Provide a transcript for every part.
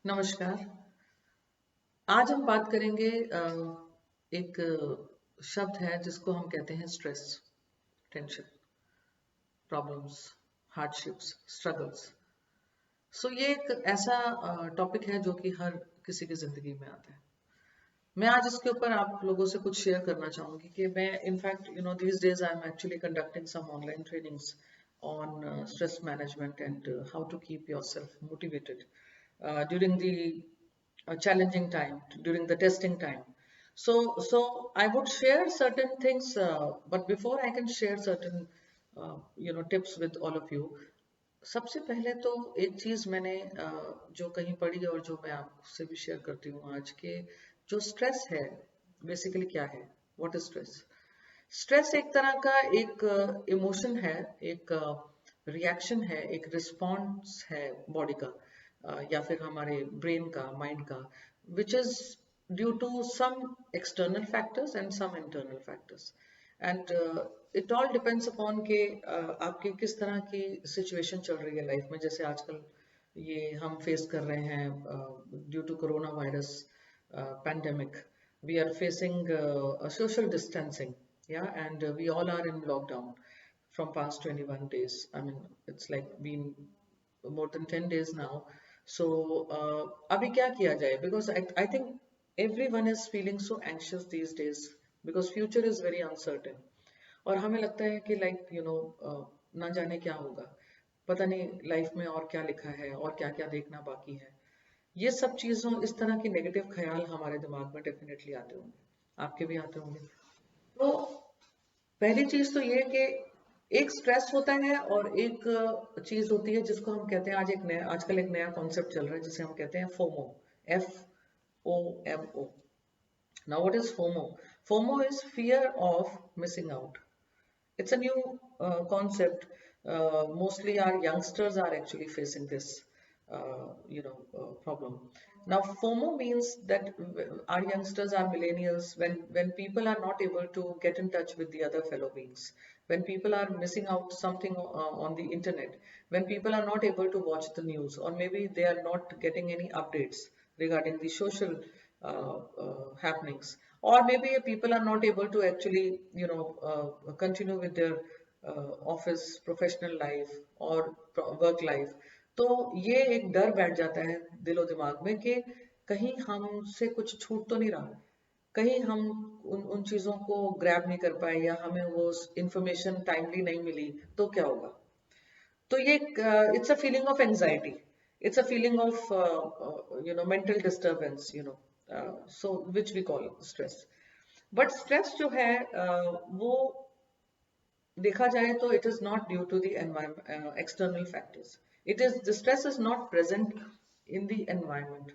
नमस्कार। आज हम बात करेंगे एक शब्द है जिसको हम कहते हैं stress, tension, problems, hardships, struggles. So ये एक ऐसा टॉपिक है जो कि हर किसी की जिंदगी में आता है। मैं आज इसके ऊपर आप लोगों से कुछ शेयर करना चाहूंगी कि मैं in fact these days I am actually conducting some online trainings on stress management and how to keep yourself motivated during the challenging time, during the testing time. So I would share certain things, but before I can share certain tips with all of you, सबसे पहले तो एक चीज मैंने जो कहीं पढ़ी और जो मैं आपसे भी शेयर करती हूँ आज के, जो स्ट्रेस है बेसिकली क्या है, व्हाट इज स्ट्रेस। स्ट्रेस एक तरह का एक इमोशन है, एक रिएक्शन है, एक रिस्पॉन्स है बॉडी का, या फिर हमारे ब्रेन का, माइंड का, which is due to some external factors and some internal factors. And it all depends upon के आपकी किस तरह की सिचुएशन चल रही है लाइफ में। जैसे आजकल ये हम फेस कर रहे हैं due to corona virus pandemic, we are facing a social distancing, yeah, and we all are in lockdown from past 21 days. I mean, it's like been more than 10 days now. So abhi kya kiya jaye, because I think everyone is feeling so anxious these days because future is very uncertain. और हमें लगता है कि ना जाने क्या होगा, पता नहीं लाइफ में और क्या लिखा है और क्या क्या देखना बाकी है। ये सब चीजों, इस तरह के नेगेटिव ख्याल हमारे दिमाग में डेफिनेटली आते होंगे, आपके भी आते होंगे। तो पहली चीज तो ये कि एक स्ट्रेस होता है और एक चीज होती है जिसको हम कहते हैं, आजकल एक नया कॉन्सेप्ट चल रहा है जिसे हम कहते हैं FOMO, FOMO। Now what is FOMO? FOMO is fear of missing out. It's a new concept. Mostly our youngsters are actually facing this, problem. Now, FOMO means that our youngsters are millennials. When people are not able to get in touch with the other fellow beings, when people are missing out something on the internet, when people are not able to watch the news, or maybe they are not getting any updates regarding the social happenings, or maybe people are not able to actually continue with their office professional life or work life। तो ये एक डर बैठ जाता है दिलो दिमाग में कि कहीं हमसे कुछ छूट तो नहीं रहा, कहीं हम उन चीजों को ग्रैब नहीं कर पाए, या हमें वो इंफॉर्मेशन टाइमली नहीं मिली तो क्या होगा। तो ये it's a feeling of anxiety, it's a feeling of mental disturbance, so which we call stress। But stress जो है वो देखा जाए तो it is not due to the external factors. It is the stress is not present in the environment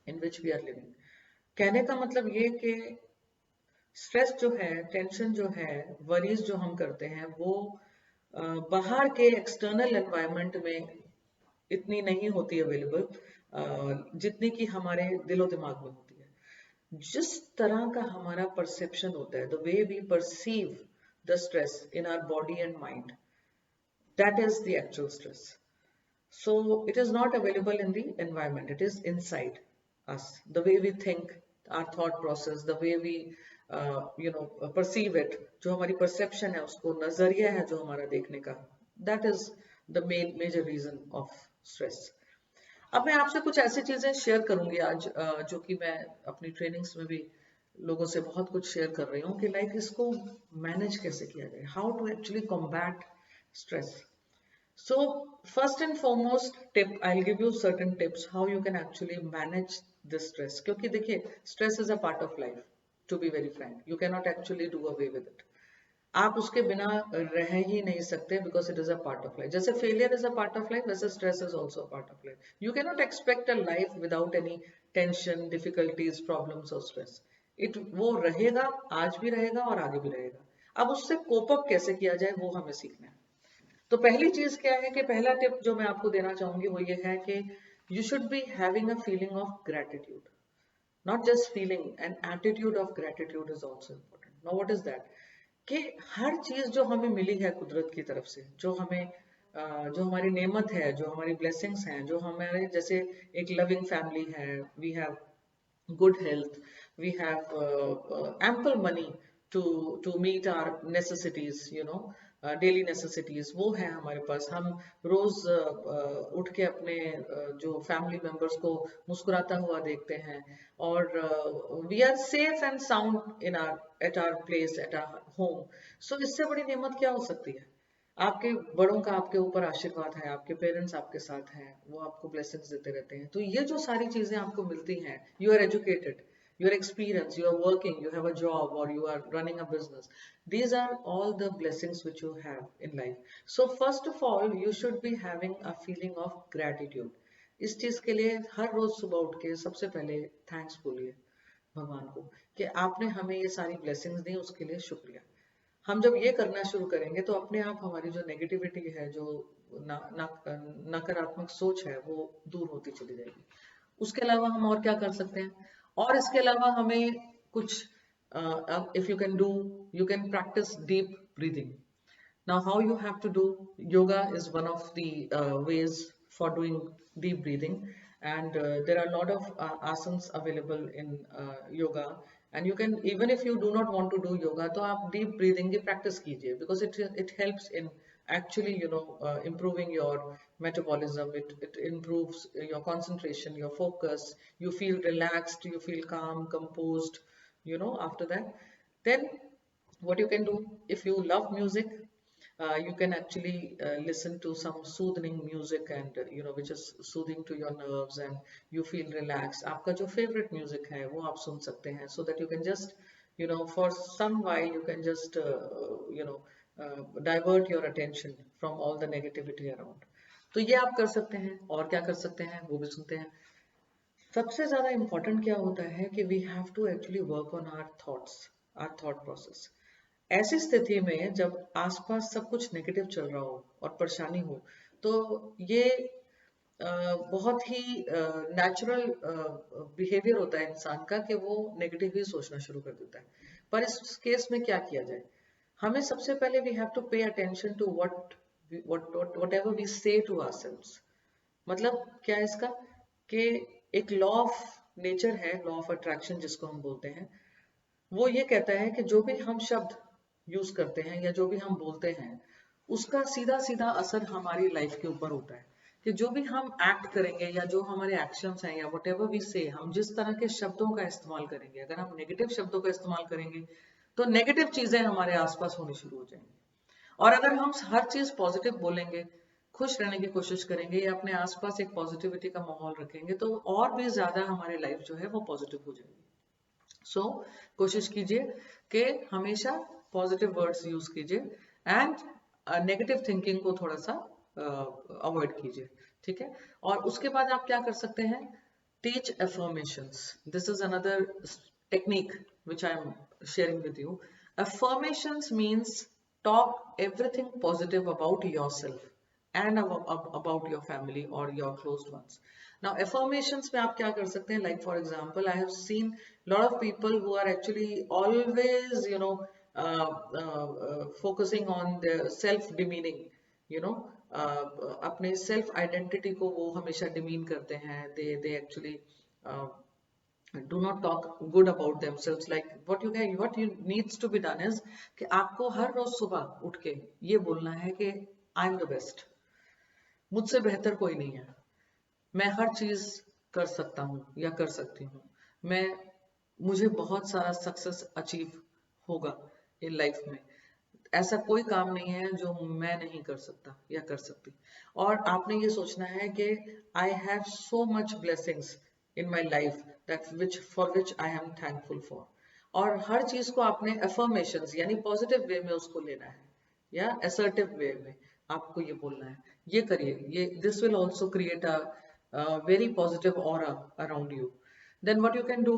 in which we are living. कहने का मतलब ये कि स्ट्रेस जो है, टेंशन जो है, वरीज जो हम करते हैं वो बाहर के एक्सटर्नल एनवायरमेंट में इतनी नहीं होती अवेलेबल जितनी कि हमारे दिलो दिमाग में होती है। जिस तरह का हमारा परसेप्शन होता है, the way we perceive the stress in our body and mind, that is the actual stress. So it is not available in the environment, it is inside us. The way we think, our thought process, the way we perceive it, जो हमारी perception है, उसको नजरिया है जो हमारा देखने का, that is the major reason of stress। अब मैं आपसे कुछ ऐसी चीजें शेयर करूंगी आज जो कि मैं अपनी ट्रेनिंग्स में भी लोगों से बहुत कुछ शेयर कर रही हूँ कि लाइक इसको मैनेज कैसे किया जाए, how to actually combat stress. So first and foremost tip, I'll give you certain tips how you can actually manage this stress। क्योंकि देखिए stress is a part of life, to be very frank, you cannot actually do away with it। आप उसके बिना रह ही नहीं सकते because it is a part of life। जैसे failure is a part of life, वैसे stress is also a part of life। You cannot expect a life without any tension, difficulties, problems or stress। वो रहेगा, आज भी रहेगा और आगे भी रहेगा। अब उससे कोप अप कैसे किया जाए वो हमें सीखना है। तो पहली चीज क्या है कि पहला टिप जो मैं आपको देना चाहूंगी वो ये है कि you should be having a feeling of gratitude, not just feeling, an attitude of gratitude is also important. Now what is that? कि हर चीज जो हमें मिली है कुदरत की तरफ से, जो हमें जो हमारी नेमत है, जो हमारी ब्लेसिंग्स हैं, जो हमारे जैसे एक लविंग फैमिली है, we have good health, we have ample money to meet our necessities, daily necessities, वो है हमारे पास। हम रोज उठ के अपने जो फैमिली मेंबर्स को मुस्कुराता हुआ देखते हैं, और we are safe and sound in our at our place, at our home. So इससे बड़ी नेमत क्या हो सकती है? आपके बड़ों का आपके ऊपर आशीर्वाद है, आपके पेरेंट्स आपके साथ हैं, वो आपको ब्लेसिंग्स देते रहते हैं। तो ये जो सारी चीजें आपको मिलती हैं, you are educated, you are experience, you are working, you have a job, और you are running a business, these are all the blessings which you have in life. So first of all you should be having a feeling of gratitude। इस चीज के लिए हर रोज सुबह उठ के सबसे पहले थैंक्स बोलिए भगवान को, कि आपने हमें ये सारी ब्लेसिंग्स दी, उसके लिए शुक्रिया। हम जब ये करना शुरू करेंगे तो अपने आप हमारी जो नेगेटिविटी है, जो नकारात्मक सोच है, वो दूर होती चली जाएगी। उसके अलावा हम और क्या कर सकते हैं? और इसके अलावा हमें कुछ, if you can do, you can practice deep breathing. Now, how you have to do yoga is one of the ways for doing deep breathing, and there are a lot of asanas available in yoga. And you can, even if you do not want to do yoga, तो आप deep breathing की practice कीजिए, because it helps in actually improving your metabolism. It improves your concentration, your focus. You feel relaxed, you feel calm, composed. After that, then what you can do, if you love music, you can actually listen to some soothing music, and which is soothing to your nerves, and you feel relaxed। आपका जो favorite music है वो आप सुन सकते हैं, so that you can just for some while you can just divert your attention from all the negativity around। तो ये आप कर सकते हैं। और क्या कर सकते हैं वो भी सुनते हैं। सबसे ज्यादा इम्पोर्टेंट क्या होता है कि we have to actually work on our thoughts, our thought process. ऐसी स्थिति में जब आसपास सब कुछ नेगेटिव चल रहा हो और परेशानी हो, तो ये बहुत ही नेचुरल बिहेवियर होता है इंसान का कि वो नेगेटिव ही सोचना शुरू कर देता है। पर इस केस में क्या किया जाए? हमें सबसे पहले we have to pay attention to whatever we say to ourselves. मतलब क्या है इसका? कि एक लॉ ऑफ नेचर है, लॉ ऑफ अट्रैक्शन जिसको हम बोलते हैं। वो ये कहता है कि जो भी हम शब्द यूज करते हैं या जो भी हम बोलते हैं, उसका सीधा सीधा असर हमारी लाइफ के ऊपर होता है। कि जो भी हम एक्ट करेंगे या जो हमारे एक्शंस हैं या वट एवर वी से, हम जिस तरह के शब्दों का इस्तेमाल करेंगे, अगर हम नेगेटिव शब्दों का इस्तेमाल करेंगे तो नेगेटिव चीजें हमारे आसपास होनी शुरू हो जाएंगी। और अगर हम हर चीज पॉजिटिव बोलेंगे, खुश रहने की कोशिश करेंगे या अपने आसपास एक पॉजिटिविटी का माहौल रखेंगे, तो और भी ज्यादा हमारी लाइफ जो है वो पॉजिटिव हो जाएगी। सो कोशिश कीजिए कि हमेशा पॉजिटिव वर्ड्स यूज कीजिए, एंड नेगेटिव थिंकिंग को थोड़ा सा अवॉइड कीजिए। ठीक है। और उसके बाद आप क्या कर सकते हैं? Teach affirmations. This is another technique which I am sharing with you. Affirmations means talk everything positive about yourself and about your family or your close ones. Now affirmations में आप क्या कर सकते हैं? Like for example, I have seen lot of people who are actually always focusing on their self demeaning, अपने self identity को वो हमेशा demean करते हैं। They actually do not talk good about themselves। Like what you needs to be done is कि आपको हर रोज सुबह उठ के ये बोलना है कि आई एम द बेस्ट, मुझसे बेहतर कोई नहीं है, मैं हर चीज कर सकता हूँ या कर सकती हूँ, मुझे बहुत सारा सक्सेस अचीव होगा इन लाइफ में, ऐसा कोई काम नहीं है जो मैं नहीं कर सकता या कर सकती। और आपने ये सोचना है कि I have so much blessings in my life that for which I am thankful for. और हर चीज को आपने अफर्मेशंस यानी पॉजिटिव वे में उसको लेना है, या असर्टिव वे में आपको ये बोलना है। ये करिए, ये this will also create a very positive aura around you. Then what you can do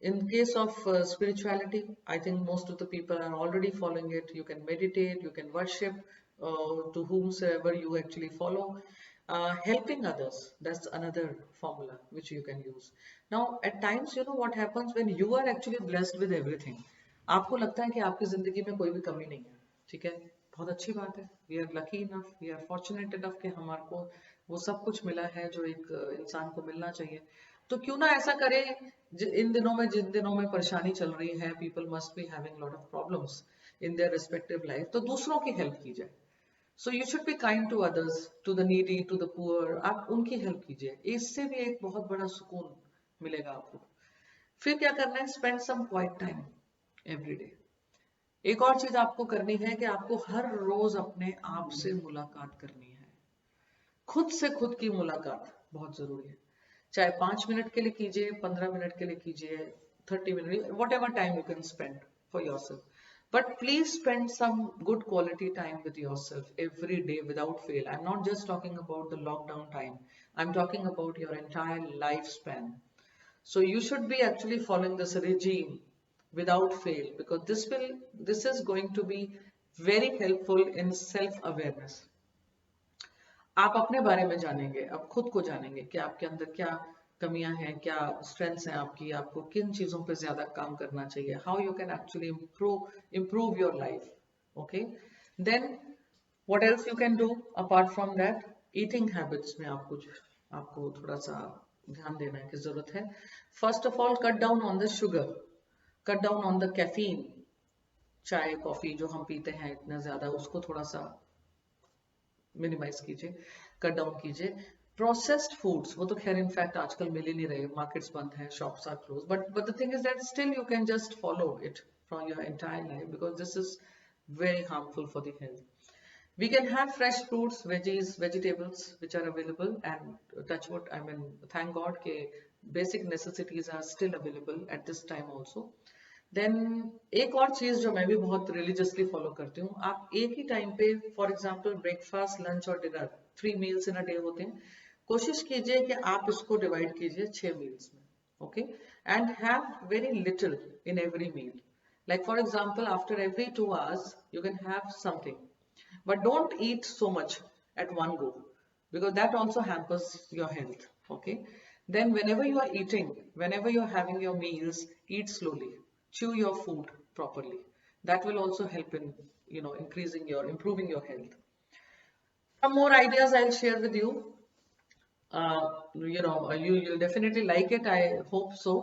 in case of spirituality, I think most of the people are already following it. You can meditate, you can worship to whomsoever you actually follow. Helping others, that's another formula which you can use. Now at times what happens when you are actually blessed with everything, आपको लगता है कि आपकी जिंदगी में कोई भी कमी नहीं है, ठीक है, बहुत अच्छी बात है, we are lucky enough, we are fortunate enough कि हमारे को वो सब कुछ मिला है जो एक इंसान को मिलना चाहिए। तो क्यों ना ऐसा करें, इन दिनों में, जिन दिनों में परेशानी चल रही है, people must be having lot of problems in their respective life, तो दूसरों की हेल्प की जाए। So you should be kind to others, to the needy, to the poor, आप उनकी हेल्प कीजिए, इससे भी एक बहुत बड़ा सुकून मिलेगा आपको। फिर क्या करना है, spend some quiet time every day. एक और चीज आपको करनी है कि आपको हर रोज अपने आप से मुलाकात करनी है। खुद से खुद की मुलाकात बहुत जरूरी है। चाहे 5 मिनट के लिए कीजिए, 15 मिनट के लिए कीजिए, 30 minute, what ever time you can spend for your self, but please spend some good quality time with yourself every day without fail. I'm not just talking about the lockdown time, I'm talking about your entire lifespan. So you should be actually following this regime without fail, because this is going to be very helpful in self awareness. आप अपने बारे में जानेंगे, आप खुद को जानेंगे कि आपके अंदर क्या कमियां हैं, क्या स्ट्रेंथ्स हैं आपकी, आपको किन चीजों पे ज्यादा काम करना चाहिए, how you can actually improve your life. Okay, then what else you can do apart from that? Eating habits में आपको थोड़ा सा ध्यान देने की जरूरत है। First of all, cut down on the sugar, cut down on the caffeine. चाय कॉफी जो हम पीते हैं इतना ज्यादा, उसको थोड़ा सा मिनिमाइज कीजिए, कट डाउन कीजिए। प्रोसेस्ड फूड्स, वो तो खैर इनफैक्ट आजकल मिल ही नहीं रहे, मार्केट्स बंद हैं, shops are close, but the thing is that still you can just follow it from your entire life, because this is very harmful for the health. We can have fresh fruits, veggies, vegetables which are available, and touch wood, I mean, thank God ke basic necessities are still available at this time also. Then एक और चीज जो मैं भी बहुत religiously follow करती हूँ, आप एक ही टाइम पे, फॉर एग्जांपल ब्रेकफास्ट, लंच और dinner, 3 meals in a day होते हैं, कोशिश कीजिए कि आप इसको डिवाइड कीजिए 6 मील्स में, okay, and have very little in every meal. Like for example, after every 2 hours you can have something, but don't eat so much at one go, because that also hampers your health. Okay, then whenever you are eating, whenever you are having your meals, eat slowly, chew your food properly. That will also help in improving your health. Some more ideas I'll share with you. You'll definitely like it, I hope so.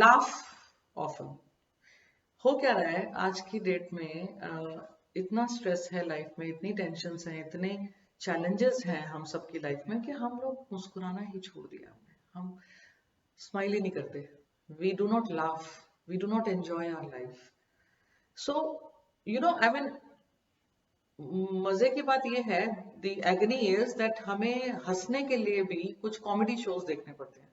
Laugh often. हो क्या रहा है आज की date में, इतना stress है life में, इतनी टेंशन हैं, इतने चैलेंजेस हैं हम सबकी लाइफ में, कि हम लोग मुस्कुराना ही छोड़ दिया हमने, हम स्माइल ही नहीं करते, we do not laugh, we do not enjoy our life. So I mean, मजे की बात यह है, द एगनी इज दैट हमें हंसने के लिए भी कुछ कॉमेडी शोज देखने पड़ते हैं,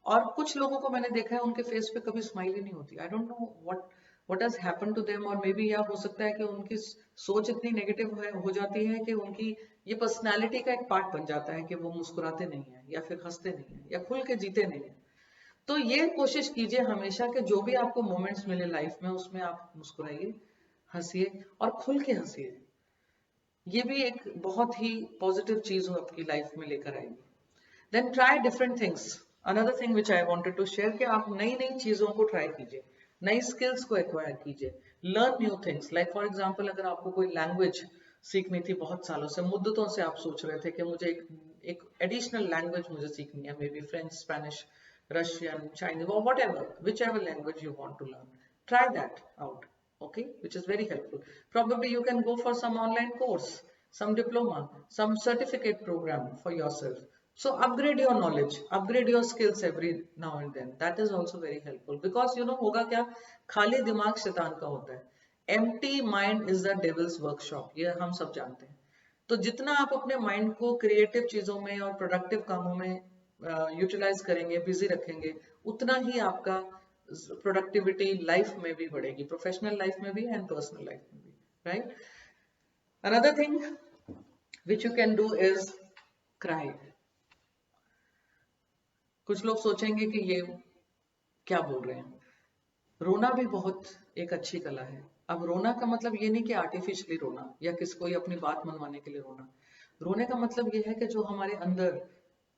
और कुछ लोगों को मैंने देखा है उनके फेस पे कभी स्माइल ही नहीं होती। I don't know what has happened to them, और मे बी या हो सकता है कि उनकी सोच इतनी नेगेटिव हो जाती है कि उनकी ये पर्सनालिटी का एक पार्ट बन जाता है कि वो मुस्कुराते नहीं है, या फिर हंसते नहीं है, या खुल के जीते नहीं है। तो ये कोशिश कीजिए हमेशा कि जो भी आपको मोमेंट्स मिले लाइफ में, उसमें आप मुस्कुराइए, हंसिए, और खुल के हंसिए। ये भी एक बहुत ही पॉजिटिव चीज हो आपकी लाइफ में लेकर आएगी। Then try different things. Another thing which I wanted to share, कि आप नई नई चीजों को ट्राई कीजिए, नई स्किल्स को एक्वायर कीजिए, learn new things. Like for example, अगर आपको कोई लैंग्वेज सीखनी थी बहुत सालों से, मुद्दतों से आप सोच रहे थे कि मुझे एक एडिशनल लैंग्वेज मुझे सीखनी है, maybe French, Spanish, Russian, Chinese, और whatever, whichever language you want to learn, try that out, okay, which is very helpful. Probably you can go for some online course, some diploma, some certificate program for yourself. So upgrade your knowledge, upgrade your skills every now and then. That is also very helpful, because होगा क्या, खाली दिमाग शैतान का होता है, empty mind is the devil's workshop, ये हम सब जानते हैं। तो जितना आप अपने माइंड को क्रिएटिव चीजों में और प्रोडक्टिव कामों में यूटिलाइज करेंगे, बिजी रखेंगे, उतना ही आपका प्रोडक्टिविटी लाइफ में भी बढ़ेगी, प्रोफेशनल लाइफ में भी एंड पर्सनल लाइफ में भी, right. Another thing which you can do is cry. कुछ लोग सोचेंगे कि ये क्या बोल रहे हैं, रोना भी बहुत एक अच्छी कला है। अब रोना का मतलब ये नहीं कि आर्टिफिशियली रोना या किसी कोई अपनी बात मनवाने के लिए रोना। रोने का मतलब ये है कि जो हमारे अंदर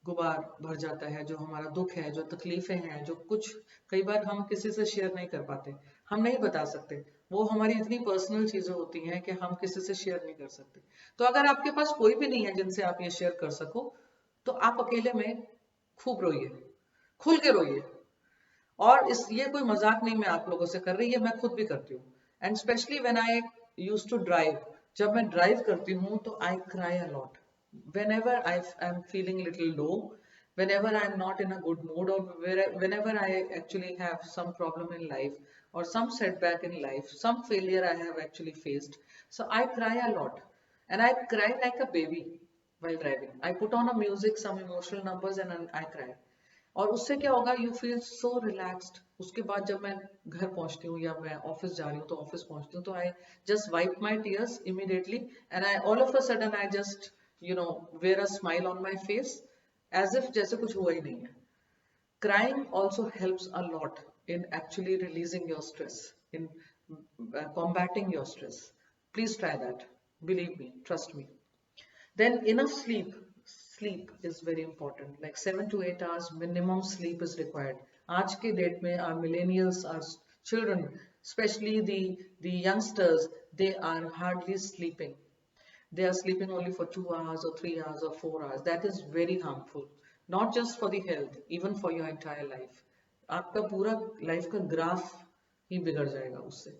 गुबार भर जाता है, जो हमारा दुख है, जो तकलीफें हैं, जो कुछ कई बार हम किसी से शेयर नहीं कर पाते, हम नहीं बता सकते, वो हमारी इतनी पर्सनल चीजें होती हैं कि हम किसी से शेयर नहीं कर सकते। तो अगर आपके पास कोई भी नहीं है जिनसे आप ये शेयर कर सको, तो आप अकेले में खूब रोइए, खुल के रोइए। और इस ये कोई मजाक नहीं मैं आप लोगों से कर रही, ये मैं खुद भी करती हूँ। And specially when I used to drive, जब मैं ड्राइव करती हूँ तो I cry a lot whenever I'm feeling little low, whenever I'm not in a good mood, or whenever I actually have some problem in life or some setback in life, some failure I have actually faced, so I cry a lot, and I cry like a baby while driving. I put on a music, some emotional numbers, and then I cry. और उससे क्या होगा, you feel so relaxed. उसके बाद जब मैं घर पहुंचती हूँ या मैं ऑफिस जा रही हूँ तो ऑफिस पहुंचती हूँ तो I just wipe my tears immediately, and I all of a sudden I just wear a smile on my face, as if जैसे कुछ हुआ ही नहीं है। Crying also helps a lot in actually releasing your stress, in combating your stress. Please try that. Believe me, trust me. Then enough sleep. Sleep is very important. Like 7 to 8 hours minimum sleep is required. आज के date में our millennials, our children, especially the youngsters, they are hardly sleeping. They are sleeping only for 2 hours or 3 hours or 4 hours. That is very harmful, not just for the health, even for your entire life. आपका पूरा life का graph ही बिगड़ जाएगा उससे,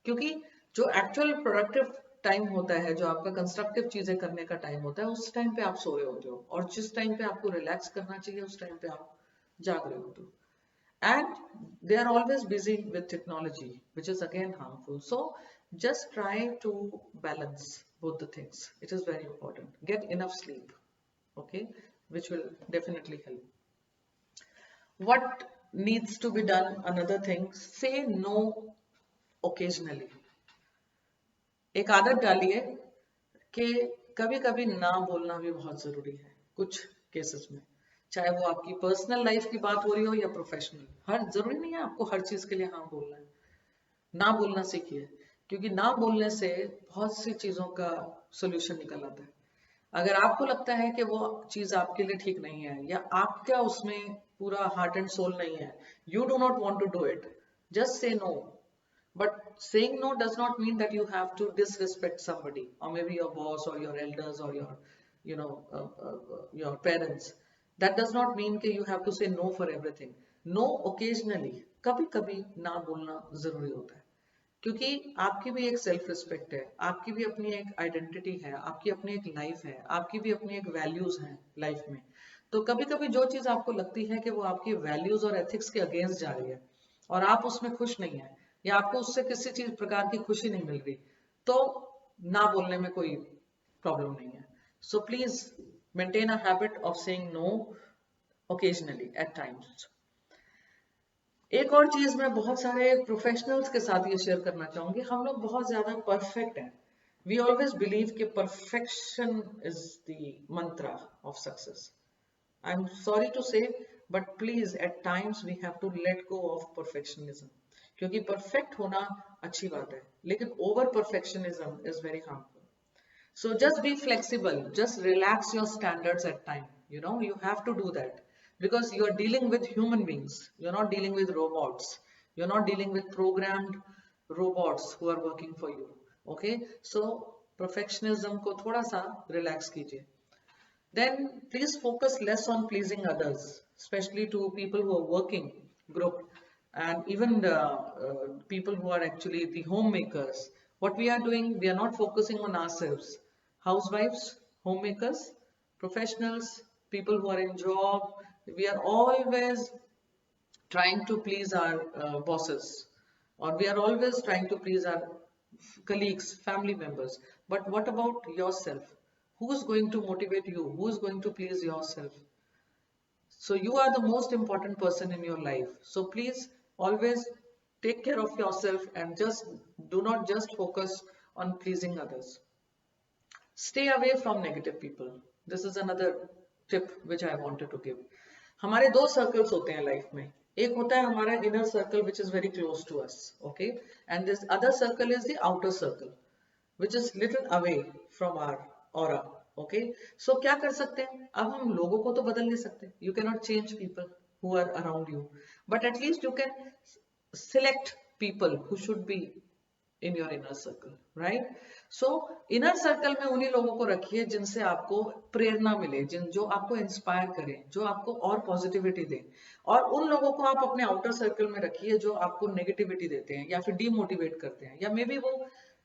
क्योंकि जो actual productive time होता है, जो आपका कंस्ट्रक्टिव चीजें करने का टाइम होता है, उस टाइम पे आप सो रहे होते हो, और जिस टाइम पे आपको रिलैक्स करना चाहिए उस टाइम पे आप जाग रहे होते हो। And they are always busy with technology, which is again harmful. So just try to balance both the things. It is very important. Get enough sleep, okay, which will definitely help. What needs to be done? Another thing, say no occasionally. एक आदत डालिए कि कभी कभी ना बोलना भी बहुत जरूरी है कुछ केसेस में, चाहे वो आपकी पर्सनल लाइफ की बात हो रही हो या प्रोफेशनल। हर जरूरी नहीं है आपको हर चीज के लिए हाँ बोलना है। ना बोलना सीखिए, क्योंकि ना बोलने से बहुत सी चीजों का सोल्यूशन निकल आता है। अगर आपको लगता है कि वो चीज आपके लिए ठीक नहीं है, या आपका उसमें पूरा हार्ट एंड सोल नहीं है, you do not want to do it, just say no. But saying no does not mean that you have to disrespect somebody, or maybe your boss, or your elders, or your parents. That does not mean that you have to say no for everything. No occasionally, कभी कभी ना बोलना जरूरी होता है, क्योंकि आपकी भी एक सेल्फ रिस्पेक्ट है, आपकी भी अपनी एक आइडेंटिटी है, आपकी अपनी एक लाइफ है, आपकी भी अपनी एक वैल्यूज हैं लाइफ में। तो कभी कभी जो चीज आपको लगती है कि वो आपकी वैल्यूज और एथिक्स के अगेंस्ट जा रही है, और आप उसमें खुश नहीं है, या आपको उससे किसी चीज प्रकार की खुशी नहीं मिल रही, तो ना बोलने में कोई प्रॉब्लम नहीं है। So please maintain a habit of saying no occasionally at times. एक और चीज मैं बहुत सारे प्रोफेशनल्स के साथ ये शेयर करना चाहूंगी, हम लोग बहुत ज्यादा परफेक्ट हैं। वी ऑलवेज बिलीव कि perfection is the mantra of success. I am sorry to say, but please at times we have to let go of perfectionism, क्योंकि परफेक्ट होना अच्छी बात है, लेकिन over perfectionism is very harmful. So just be flexible, just relax your standards at time. You have to do that, because you are dealing with human beings. You're not dealing with robots. You're not dealing with programmed robots who are working for you. Okay? So perfectionism ko thoda sa relax kijiye. Then please focus less on pleasing others, especially to people who are working group, and even the people who are actually the homemakers. What we are doing, we are not focusing on ourselves. Housewives, homemakers, professionals, people who are in job, we are always trying to please our bosses, or we are always trying to please our colleagues, family members. But what about yourself? Who is going to motivate you? Who is going to please yourself? So you are the most important person in your life. So please always take care of yourself, and just do not just focus on pleasing others. Stay away from negative people. This is another tip which I wanted to give. हमारे दो circles होते हैं life में। एक होता है हमारा inner circle which is very close to us, okay, and this other circle is the outer circle which is little away from our aura, okay. So क्या कर सकते हैं, अब हम लोगों को तो बदल नहीं सकते, you can not change people who are around you, but at least you can select people who should be in your inner circle, right? So inner circle में उन्हीं लोगों को रखिए जिनसे आपको प्रेरणा मिले, जो आपको इंस्पायर करें, जो आपको और पॉजिटिविटी दें, और उन लोगों को आप अपने आउटर सर्कल में रखिए जो आपको नेगेटिविटी देते हैं या फिर डीमोटिवेट करते हैं, या मे बी वो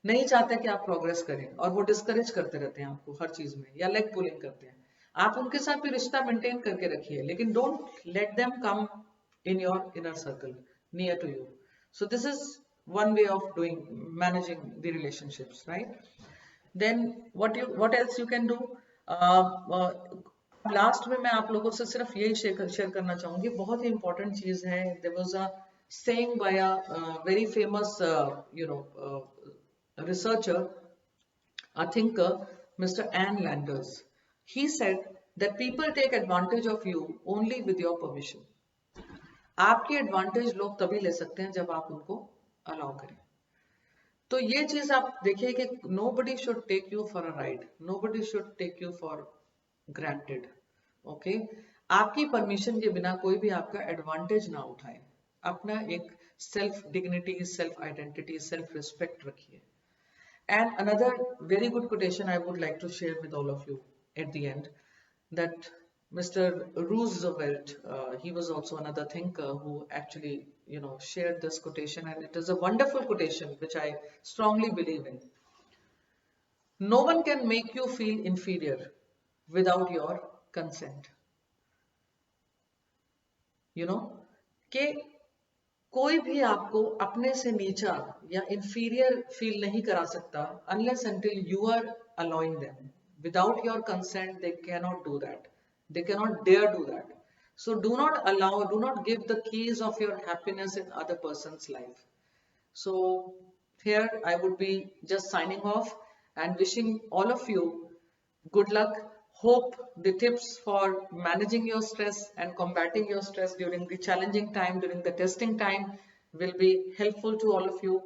नहीं चाहते कि आप प्रोग्रेस करें और वो डिस्करेज करते रहते हैं आपको हर चीज में, या लेग पुलिंग करते हैं। आप उनके साथ भी रिश्ता मेंटेन करके रखिए, लेकिन don't let them come in your inner circle near to you. So this is one way of doing managing the relationships, right? Then what else you can do? Last में मैं आप लोगों से सिर्फ यही शेयर करना चाहूंगी, बहुत ही इंपॉर्टेंट चीज है। There was a saying by a very famous researcher, a thinker, Mr. Ann Landers. He said that people take advantage of you only with your permission. आपकी एडवांटेज लोग तभी ले सकते हैं जब आप उनको अलाउ करें। तो ये चीज आप देखिए कि nobody should take you for a ride, nobody should take you for granted, okay? आपकी परमिशन के बिना कोई भी आपका एडवांटेज ना उठाए। अपना एक self dignity, self identity, self respect रखिए। And another very good quotation I would like to share with all of you at the end, that Mr. Roosevelt, he was also another thinker who actually, shared this quotation, and it is a wonderful quotation which I strongly believe in. No one can make you feel inferior without your consent. You know, कि कोई भी आपको अपने से नीचा या inferior feel नहीं करा सकता unless until you are allowing them. Without your consent, they cannot do that. They cannot dare do that. So do not allow, do not give the keys of your happiness in other person's life. So here I would be just signing off and wishing all of you good luck. Hope the tips for managing your stress and combating your stress during the challenging time, during the testing time, will be helpful to all of you.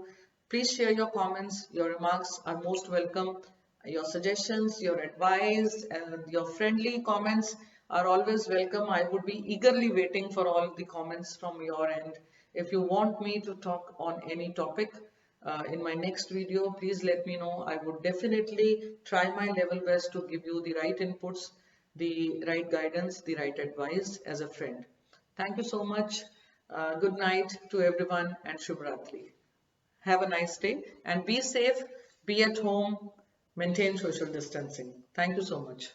Please share your comments. Your remarks are most welcome. Your suggestions, your advice, and your friendly comments are always welcome. I would be eagerly waiting for all the comments from your end. If you want me to talk on any topic in my next video, please let me know. I would definitely try my level best to give you the right inputs, the right guidance, the right advice as a friend. Thank you so much. Good night to everyone, and Shubh Ratri. Have a nice day and be safe, be at home, maintain social distancing. Thank you so much.